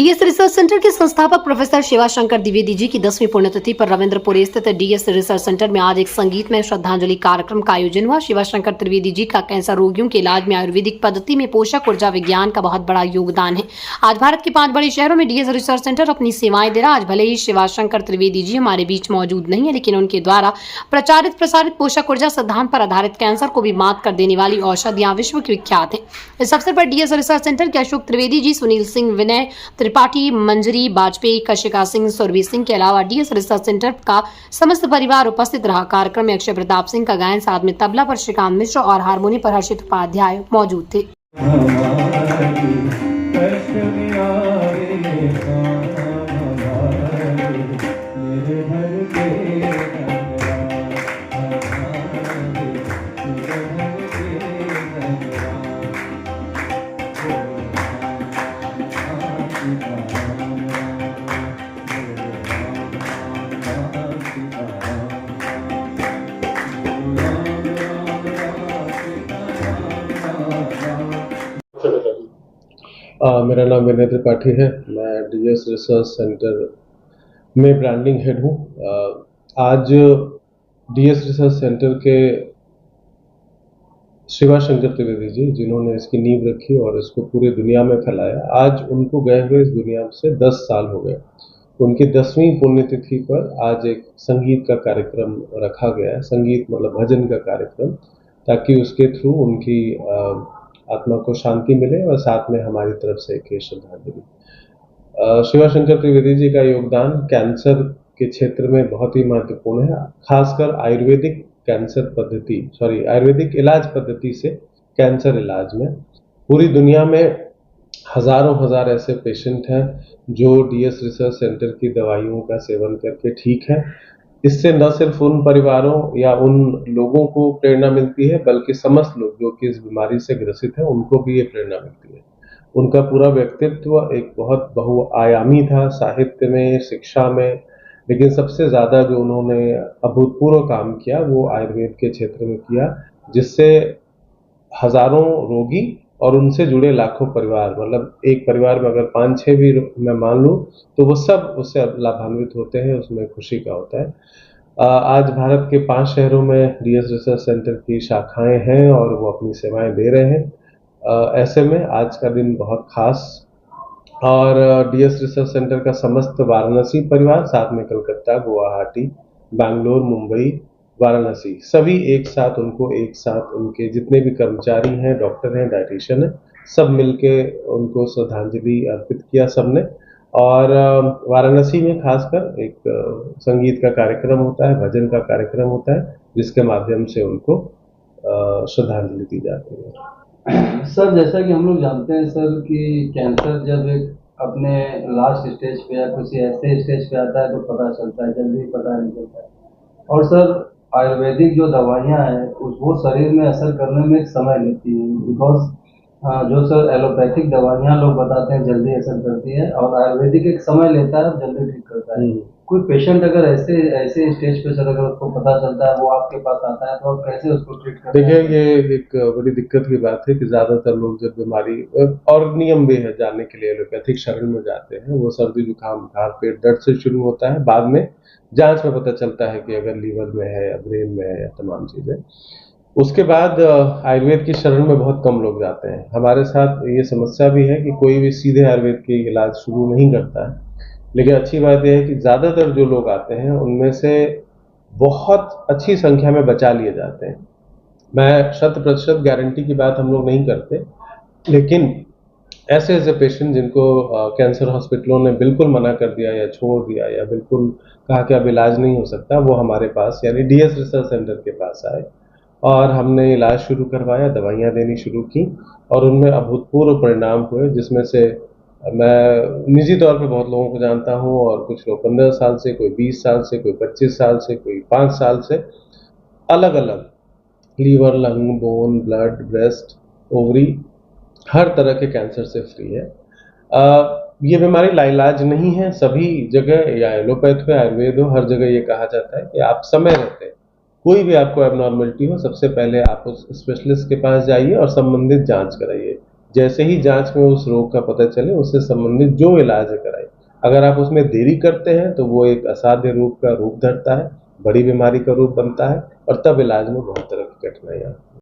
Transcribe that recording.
DS research centre के संस्थापक professor Shivashankar Dwivedi ji की 10वीं पुण्यतिथि पर रविंद्रपुरी स्थित डीएस रिसर्च सेंटर में आज एक संगीतमय श्रद्धांजलि कार्यक्रम का आयोजन हुआ। शिवाशंकर त्रिवेदी जी का कैंसर रोगियों के इलाज में आयुर्वेदिक पद्धति में पोषक ऊर्जा विज्ञान का बहुत बड़ा योगदान है। आज भारत के 5 बड़े शहरों में डीएस रिसर्च सेंटर अपनी सेवाएं दे रहा। आज भले ही शिवाशंकर त्रिवेदी जी हमारे बीच मौजूद नहीं है, लेकिन उनके द्वारा प्रचारित प्रसारित पोषक ऊर्जा सिद्धांत पर आधारित कैंसर को भी मात कर देने वाली औषधियां विश्व की विख्यात है। इस अवसर पर डीएस रिसर्च सेंटर के अशोक त्रिवेदी जी, सुनील सिंह, विनय त्रिपाठी, मंजरी वाजपेयी, कशिका सिंह, सुरभि सिंह के अलावा डीएस रिसर्च सेंटर का समस्त परिवार उपस्थित रहा। कार्यक्रम में अक्षय प्रताप सिंह का गायन, साथ में तबला पर श्रीकांत मिश्र और हारमोनी पर हर्षित उपाध्याय मौजूद थे। मेरा नाम विनय त्रिपाठी है। मैं डीएस रिसर्च सेंटर में ब्रांडिंग हेड हूँ। आज डीएस रिसर्च सेंटर के शिवाशंकर त्रिवेदी जी, जिन्होंने इसकी नींव रखी और इसको पूरी दुनिया में फैलाया, आज उनको गए हुए इस दुनिया से 10 साल हो गए। उनकी 10वीं पुण्यतिथि पर आज एक संगीत का कार्यक्रम रखा गया है। संगीत मतलब भजन का कार्यक्रम, ताकि उसके थ्रू उनकी आत्मा को शांति मिले और साथ में हमारी तरफ से एक श्रद्धांजलि। शिवाशंकर त्रिवेदी जी का योगदान कैंसर के क्षेत्र में बहुत ही महत्वपूर्ण है, खासकर आयुर्वेदिक आयुर्वेदिक इलाज पद्धति से कैंसर इलाज में। पूरी दुनिया में हजार ऐसे पेशेंट हैं जो डीएस रिसर्च सेंटर की दवाइयों का सेवन करके ठीक है। इससे न सिर्फ उन परिवारों या उन लोगों को प्रेरणा मिलती है, बल्कि समस्त लोग जो कि इस बीमारी से ग्रसित हैं, उनको भी ये प्रेरणा मिलती है। उनका पूरा व्यक्तित्व एक बहुत बहुआयामी था, साहित्य में, शिक्षा में, लेकिन सबसे ज़्यादा जो उन्होंने अभूतपूर्व काम किया वो आयुर्वेद के क्षेत्र में किया, जिससे हजारों रोगी और उनसे जुड़े लाखों परिवार, मतलब एक परिवार में अगर 5-6 भी मैं मान लूँ तो वो सब उससे लाभान्वित होते हैं, उसमें खुशी का होता है। आज भारत के 5 शहरों में डीएस रिसर्च सेंटर की शाखाएं हैं और वो अपनी सेवाएं दे रहे हैं। ऐसे में आज का दिन बहुत खास, और डीएस रिसर्च सेंटर का समस्त वाराणसी परिवार, साथ में कलकत्ता, गुवाहाटी, बैंगलोर, मुंबई, वाराणसी, सभी एक साथ उनके जितने भी कर्मचारी हैं, डॉक्टर हैं, डाइटिशियन हैं, सब मिलके उनको श्रद्धांजलि अर्पित किया सबने। और वाराणसी में खासकर एक संगीत का कार्यक्रम होता है, भजन का कार्यक्रम होता है, जिसके माध्यम से उनको श्रद्धांजलि दी जाती है। सर, जैसा कि हम लोग जानते हैं सर कि कैंसर जब एक अपने लास्ट स्टेज पे या किसी ऐसे स्टेज पे आता है तो पता चलता है, जल्दी पता नहीं चलता है। और सर आयुर्वेदिक जो दवाइयाँ हैं वो शरीर में असर करने में एक समय लेती है, बिकॉज जो सर एलोपैथिक दवाइयाँ लोग बताते हैं जल्दी असर करती है, और आयुर्वेदिक एक समय लेता है, जल्दी ठीक करता है। कोई पेशेंट अगर ऐसे स्टेज पे सर अगर उसको पता चलता है, वो आपके पास आता है, तो आप कैसे उसको ट्रीट करते हैं? देखिए, ये एक बड़ी दिक्कत की बात है कि ज़्यादातर लोग जब बीमारी, और नियम भी है जाने के लिए, एलोपैथिक शरण में जाते हैं, वो सर्दी जुकाम बुखार पेट दर्द से शुरू होता है, बाद में जांच में पता चलता है कि अगर लीवर में है या ब्रेन में है या तमाम चीज़ें। उसके बाद आयुर्वेद की शरण में बहुत कम लोग जाते हैं। हमारे साथ ये समस्या भी है कि कोई भी सीधे आयुर्वेद के इलाज शुरू नहीं करता है, लेकिन अच्छी बात यह है कि ज़्यादातर जो लोग आते हैं उनमें से बहुत अच्छी संख्या में बचा लिए जाते हैं। मैं 100% गारंटी की बात हम लोग नहीं करते, लेकिन ऐसे पेशेंट जिनको कैंसर हॉस्पिटलों ने बिल्कुल मना कर दिया या छोड़ दिया या बिल्कुल कहा कि अब इलाज नहीं हो सकता, वो हमारे पास यानी डीएस रिसर्च सेंटर के पास आए और हमने इलाज शुरू करवाया, दवाइयाँ देनी शुरू की और उनमें अभूतपूर्व परिणाम हुए, जिसमें से मैं निजी तौर पे बहुत लोगों को जानता हूँ, और कुछ लोग 15 साल से, कोई 20 साल से, कोई 25 साल से, कोई 5 साल से, अलग अलग liver, lung, bone, blood, breast, ovary, हर तरह के कैंसर से फ्री है। ये बीमारी लाइलाज नहीं है। सभी जगह, या एलोपैथ हो, आयुर्वेद हो, हर जगह ये कहा जाता है कि आप समय रहते, कोई भी आपको एबनॉर्मलिटी हो, सबसे पहले आप उस स्पेशलिस्ट के पास जाइए और संबंधित जांच कराइए। जैसे ही जांच में उस रोग का पता चले उससे संबंधित जो इलाज है कराए। अगर आप उसमें देरी करते हैं तो वो एक असाध्य रोग का रूप धरता है, बड़ी बीमारी का रूप बनता है और तब इलाज में बहुत तरह की कठिनाइयां आती हैं।